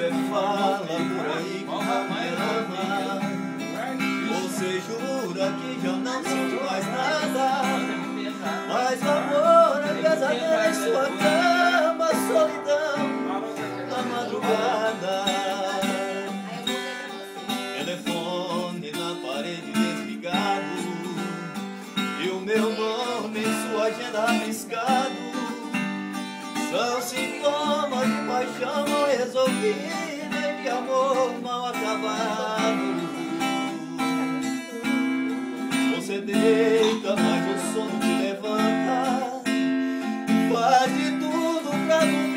Você fala por aí que não me ama. Você jura que já não sente mais nada. Mas o amor é pesadelo em sua cama, solidão na madrugada. Telefone na parede desligado e o meu nome em sua agenda arriscado. São sintomas de paixão mal resolvida e de amor mal acabado. Você deita, mas o sono te levanta. Faz de tudo pra não